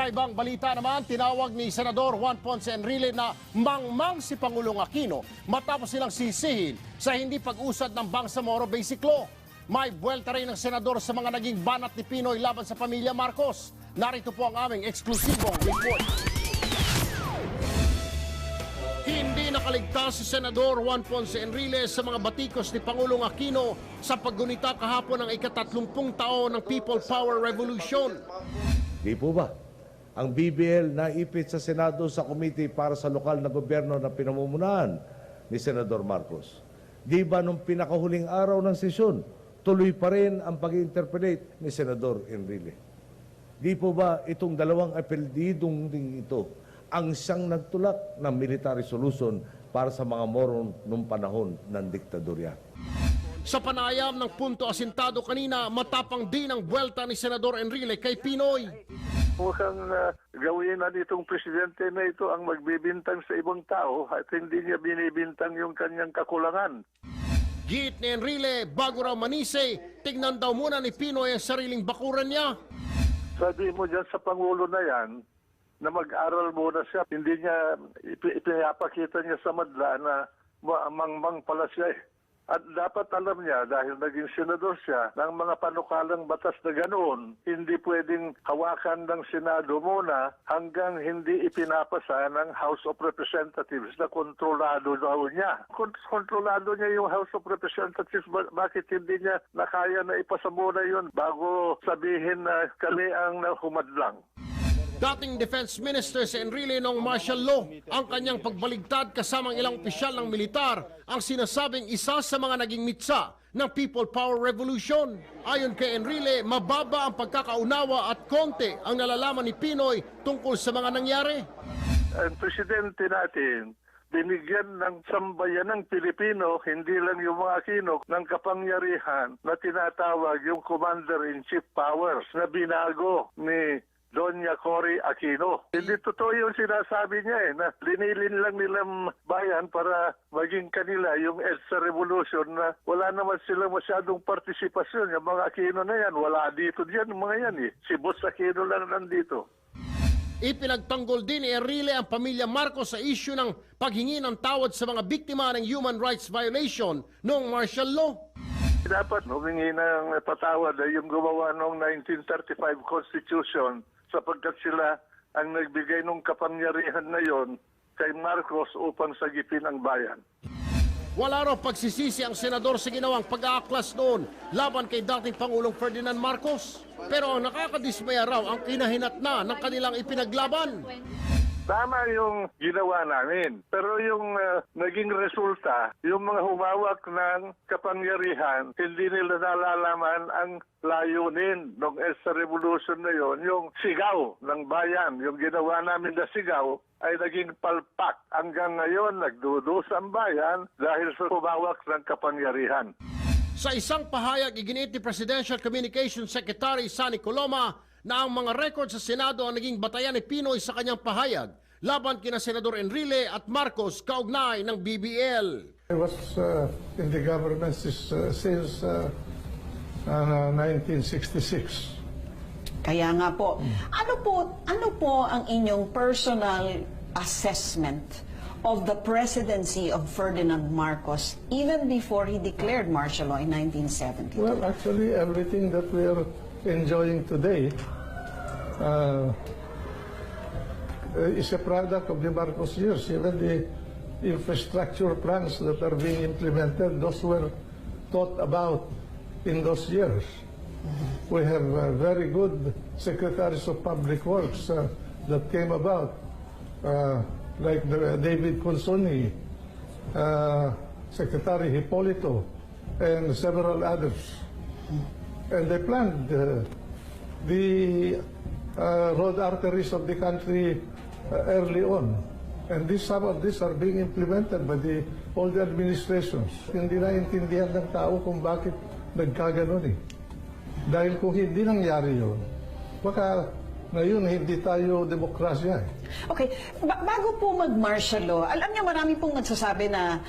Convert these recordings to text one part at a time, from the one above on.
Sa ibang balita naman, tinawag ni Senador Juan Ponce Enrile na Mangmang si Pangulong Aquino matapos silang sisihin sa hindi pag-usad ng Bangsamoro Basic Law. May buwelta rin ng senador sa mga naging banat ni Pinoy laban sa pamilya Marcos. Narito po ang aming eksklusibong report. Hindi nakaligtas si Senador Juan Ponce Enrile sa mga batikos ni Pangulong Aquino sa paggunita kahapon ng ika-30 taon ng People Power Revolution. Di po ba? Ang BBL naipit sa Senado sa Committee para sa Lokal na Gobyerno na pinamumunahan ni Senador Marcos. Di ba nung pinakahuling araw ng sesyon, tuloy pa rin ang pag-interpellate ni Senador Enrile? Di po ba itong dalawang apeldidong ding ito ang siyang nagtulak ng military solution para sa mga Moro nung panahon ng diktadorya? Sa panayam ng punto asintado kanina, matapang din ang buwelta ni Senador Enrile kay Pinoy. Mukhang gawin na nitong presidente na ito ang magbibintang sa ibang tao at hindi niya binibintang yung kanyang kakulangan. Giit ni Enrile, bago raw manise, tignan daw muna ni Pinoy ang sariling bakuran niya. Sabi mo dyan sa Pangulo na yan, na mag-aral muna siya. Hindi niya, ipinapakita niya sa madla na mangmang pala siya eh. At dapat alam niya, dahil naging senador siya, ng mga panukalang batas na ganoon, hindi pwedeng hawakan ng Senado muna hanggang hindi ipinapasa ng House of Representatives na kontrolado daw niya. Kontrolado niya yung House of Representatives, bakit hindi niya nakaya na ipasa muna yun bago sabihin na kami ang humadlang? Dating Defense Minister si Enrile noong martial law, ang kanyang pagbaligtad kasamang ilang opisyal ng militar ang sinasabing isa sa mga naging mitsa ng People Power Revolution. Ayon kay Enrile, mababa ang pagkakaunawa at konti ang nalalaman ni Pinoy tungkol sa mga nangyari. Ang presidente natin, binigyan ng sambayanang Pilipino, hindi lang yung mga Aquino, ng kapangyarihan na tinatawag yung Commander-in-Chief Powers na binago ni Doña Cory Aquino. Hindi totoo yung sinasabi niya na linilin lang nilang bayan para maging kanila yung EDSA Revolution na wala naman sila masyadong partisipasyon. Yung mga Aquino na yan, wala dito diyan mga yan eh. Si Boss Aquino lang nandito. Ipinagtanggol din ni Enrile ang pamilya Marcos sa issue ng paghingi ng tawad sa mga biktima ng human rights violation noong martial law. Dapat humingi ng patawad ay yung gumawa noong 1935 Constitution sapagkat sila ang nagbigay ng kapangyarihan na yon kay Marcos upang sagipin ang bayan. Wala raw pagsisisi ang senador sa ginawang pag-aaklas noon laban kay dating Pangulong Ferdinand Marcos. Pero ang nakakadismaya raw ang kinahinatna ng kanilang ipinaglaban. Tama yung ginawa namin. Pero yung naging resulta, yung mga humawak ng kapangyarihan, hindi nila nalalaman ang layunin ng EDSA Revolution na yon, yung sigaw ng bayan. Yung ginawa namin na sigaw ay naging palpak. Hanggang ngayon, nagdudusa ang bayan dahil sa humawak ng kapangyarihan. Sa isang pahayag, iginit ni Presidential Communications Secretary Sunny Coloma na ang mga record sa Senado ang naging batayan ni Pinoy sa kanyang pahayag laban kina Senador Enrile at Marcos kaugnay ng BBL. I was in the government since 1966. Kaya nga po, ano po ang inyong personal assessment of the presidency of Ferdinand Marcos even before he declared martial law in 1970? Well, actually, everything that we are enjoying today is a product of the Marcos years. Even the infrastructure plans that are being implemented, those were thought about in those years. We have very good secretaries of public works that came about, like David Consoni, Secretary Hipolito, and several others. And they planned the road arteries of the country early on. And some of these are being implemented by the old administrations. Hindi naintindihan ng tao kung bakit nagkaganon eh. Dahil kung hindi nangyari yun, baka ngayon hindi tayo demokrasya eh. Okay, bago po mag-martial law, alam niyo marami pong nagsasabi na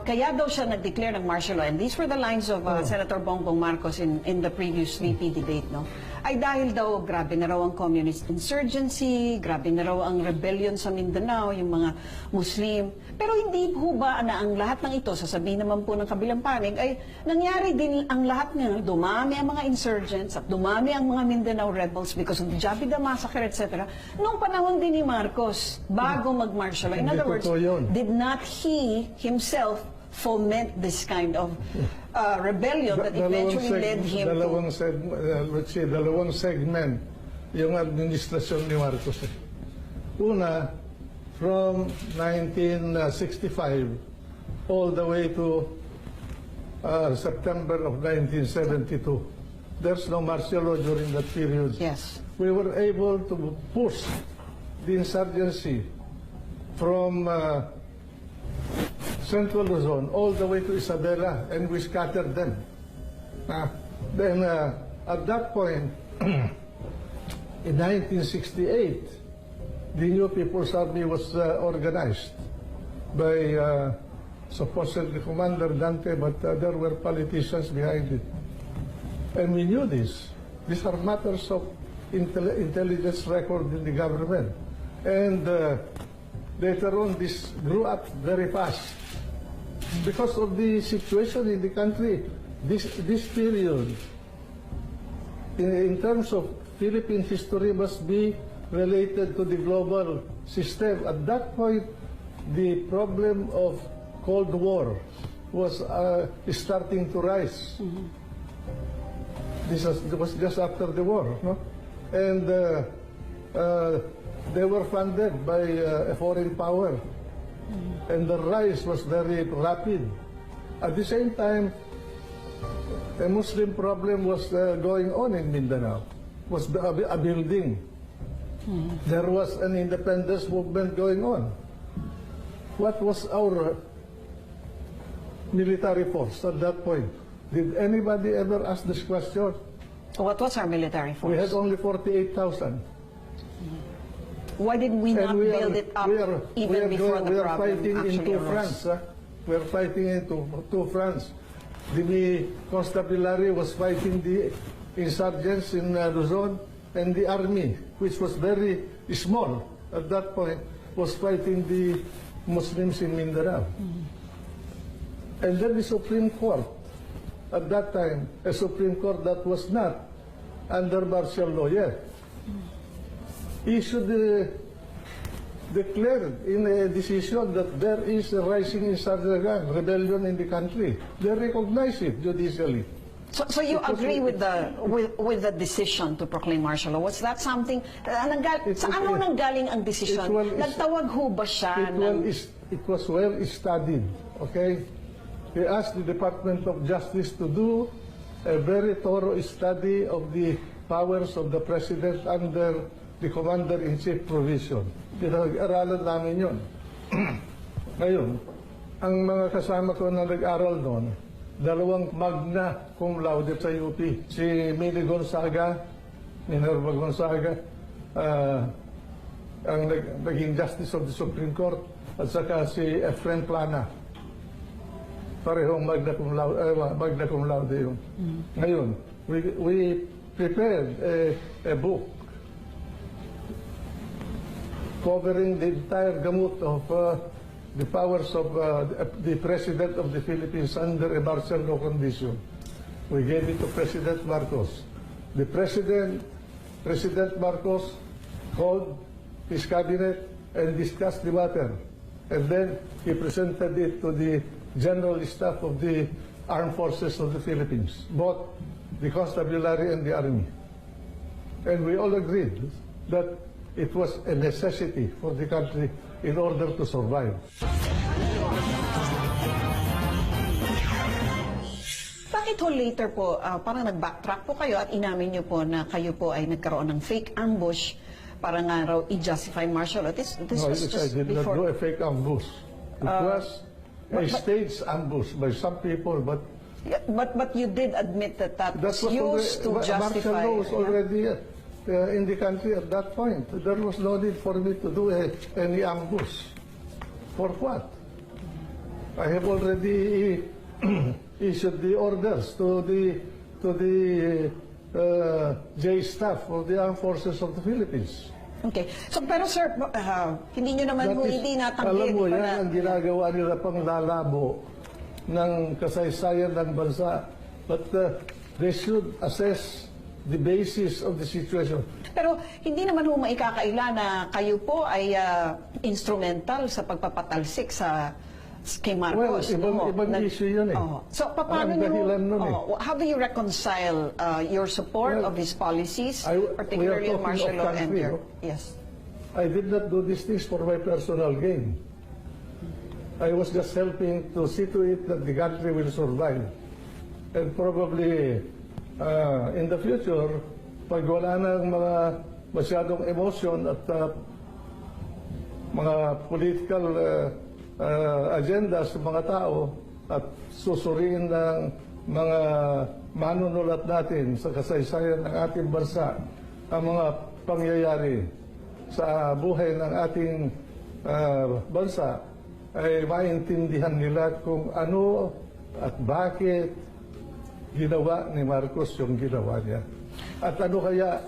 kaya daw siya nag-declare ng martial law, and these were the lines of Senator Bongbong Marcos in the previous VP debate, no? Ay dahil daw grabe na raw ang communist insurgency, grabe na raw ang rebellion sa Mindanao, yung mga Muslim. Pero hindi po ba na ang lahat ng ito, sasabihin naman po ng kabilang panig, ay nangyari din ang lahat ng dumami ang mga insurgents at dumami ang mga Mindanao rebels because of the Jabida Massacre, etc. Noong panahon din ni Marcos, bago mag-martial law. In other words, did not he himself foment this kind of rebellion that eventually led him to... dalawang segment yung administrasyon ni Marcos. Una, from 1965 all the way to September of 1972. There's no martial law during that period. Yes. We were able to push the insurgency from Central Luzon all the way to Isabela, and we scattered them. Then, at that point, in 1968, the New People's Army was organized by supposedly Commander Dante, but there were politicians behind it. And we knew this. These are matters of intelligence record in the government. And later on, this grew up very fast. Because of the situation in the country, this period, in terms of Philippine history, must be related to the global system. At that point, the problem of Cold War was starting to rise. This was just after the war, no? And they were funded by a foreign power. And the rise was very rapid. At the same time, a Muslim problem was going on in Mindanao, was a building. There was an independence movement going on. What was our military force at that point? Did anybody ever ask this question? What was our military force? We had only 48,000. Why did we not build it up even before the problem actually arose? We are fighting into two fronts. The constabulary was fighting the insurgents in Luzon, and the army, which was very small at that point, was fighting the Muslims in Mindanao. And then the Supreme Court, at that time, a Supreme Court that was not under martial law yet, issued declared in a decision that there is a rising insurgent rebellion in the country. They recognize it judicially. So you agree with the decision to proclaim martial law? Was that something? Sa ano nanggaling ang decision? Nagtawag ho ba siya? It was well studied. Okay, he asked the Department of Justice to do a very thorough study of the powers of the President under the Commander-in-Chief provision. Pinag-aralan namin yun. Ngayon, ang mga kasama ko na nag-aral doon, dalawang magna cum laude sa UP. Si Mili Gonzaga, Minerva Gonzaga, ang naging Justice of the Supreme Court, at saka si Efren Plana. Parehong magna cum laude yun. Ngayon, we prepared a book covering the entire gamut of the powers of the President of the Philippines under a martial law condition. We gave it to President Marcos. The President Marcos called his cabinet and discussed the matter. And then he presented it to the General Staff of the Armed Forces of the Philippines, both the Constabulary and the Army. And we all agreed that it was a necessity for the country in order to survive. Bakit ho later po, parang nag-backtrack po kayo at inamin niyo po na kayo po ay nagkaroon ng fake ambush para nga raw i-justify martial law? This No, was just I did not before. do a fake ambush. It was a staged ambush by some people, but Yeah, but you did admit that that was used to martial justify. law was already in the country at that point. There was no need for me to do any ambush. For what? I have already issued the orders to the J staff of the Armed Forces of the Philippines. Okay. So, pero sir, hindi nyo naman That is, hindi natanggi. alam mo, di ba yan na- ang ginagawa nila pang lalabo ng kasaysayan ng bansa. But they should assess the basis of the situation. Pero hindi naman ho maikakaila na kayo po ay instrumental sa pagpapatalsik sa kay Marcos. Well, ibang issue yun eh. So, paano Ang nyo, dahilan nun eh. how do you reconcile your support Well, of his policies, we particularly are on martial talking law of and country, your... no? Yes. I did not do these things for my personal gain. I was just helping to see to it that the country will survive. And probably in the future, pag wala ng mga masyadong emotion at mga political agenda sa mga tao at susuriin ng mga manunulat natin sa kasaysayan ng ating bansa ang mga pangyayari sa buhay ng ating bansa, ay maintindihan nila kung ano at bakit ginawa ni Marcos yung ginawa niya. At ano kaya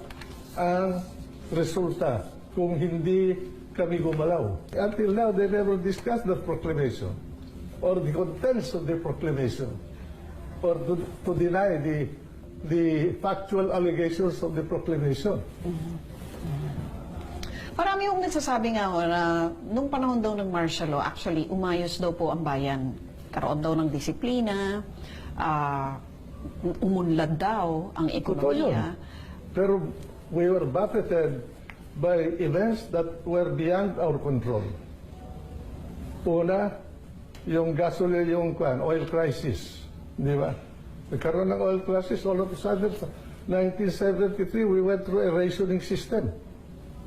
ang resulta kung hindi kami gumalaw. Until now, they never discussed the proclamation or the contents of the proclamation or to deny the factual allegations of the proclamation. Marami yung nagsasabi nga ho na nung panahon daw ng martial law, actually, umayos daw po ang bayan. Karoon daw ng disiplina, umunlad daw ang Totoo yun. ekonomiya. Pero we were buffeted by events that were beyond our control. Una, yung gasoline, yung oil crisis. Di ba? Nagkaroon ng oil crisis, all of a sudden, 1973, we went through a rationing system.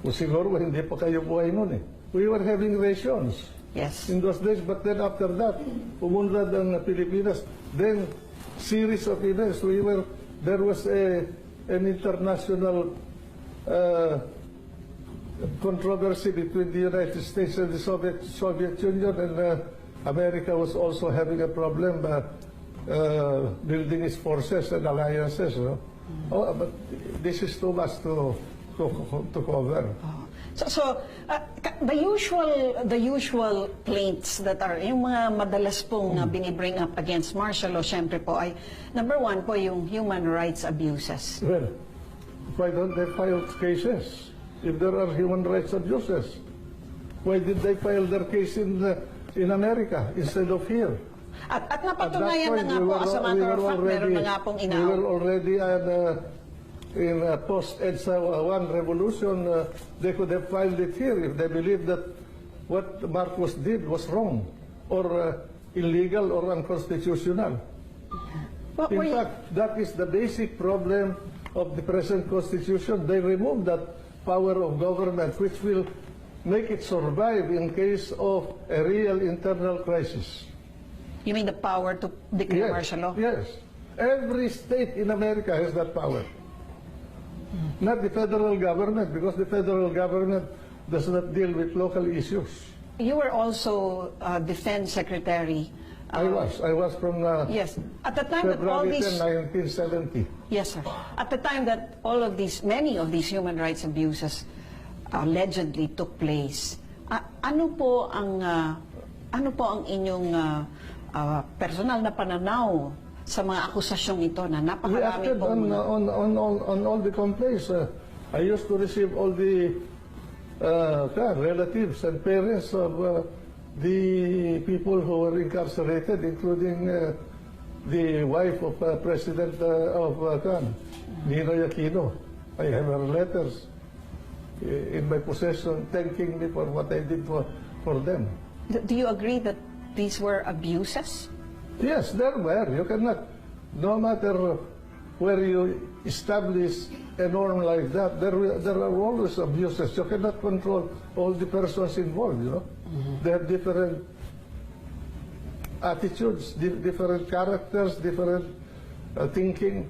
O siguro, hindi pa kayo buhay nun eh. We were having rations Yes. in those days, but then after that, umunlad ang Pilipinas. Then, series of events. There was an international controversy between the United States and the Soviet Union, and America was also having a problem building its forces and alliances. No? But this is too much to cover. So the usual plaints that are yung mga madalas pong binibring up against martial law, syempre po ay number one po yung human rights abuses. Well, why don't they file cases if there are human rights abuses? Why did they file their case in America instead of here? At napatunayan na nga po, as a matter of fact, meron na nga pong We were already in post-EDSA 1 revolution. They could have filed it here if they believed that what Marcos did was wrong or illegal or unconstitutional. In fact, that is the basic problem of the present Constitution. They removed that power of government which will make it survive in case of a real internal crisis. You mean the power to declare martial law? Yes. Every state in America has that power. Not the federal government, because the federal government does not deal with local issues. You were also Defense Secretary. I was from Yes. At the time that all February these... 10, 1970. Yes, sir. At the time that all of these, many of these human rights abuses allegedly took place, ano po ang inyong personal na pananaw sa mga akusasyong ito na We napakarami acted pong... on all the complaints. I used to receive all the relatives and parents of the people who were incarcerated, including the wife of President of Noynoy Aquino. I have her letters in my possession thanking me for what I did for them. Do you agree that these were abuses? Yes, there were. You cannot, no matter where you establish a norm like that, there are always abuses. You cannot control all the persons involved, you know. They have different attitudes, different characters, different thinking.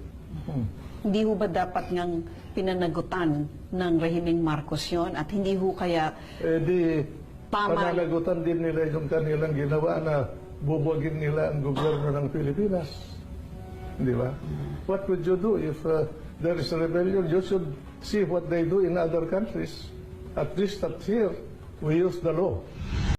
Hindi ho ba dapat ngang pinanagutan ng rehimeng Marcos yon at hindi ho kaya Di Tama. pananagutan din nila yung kanilang ginawa na bubuwagin nila ang gobyerno ng Pilipinas. Di ba? What would you do if there is a rebellion? You should see what they do in other countries. At least up here, we use the law.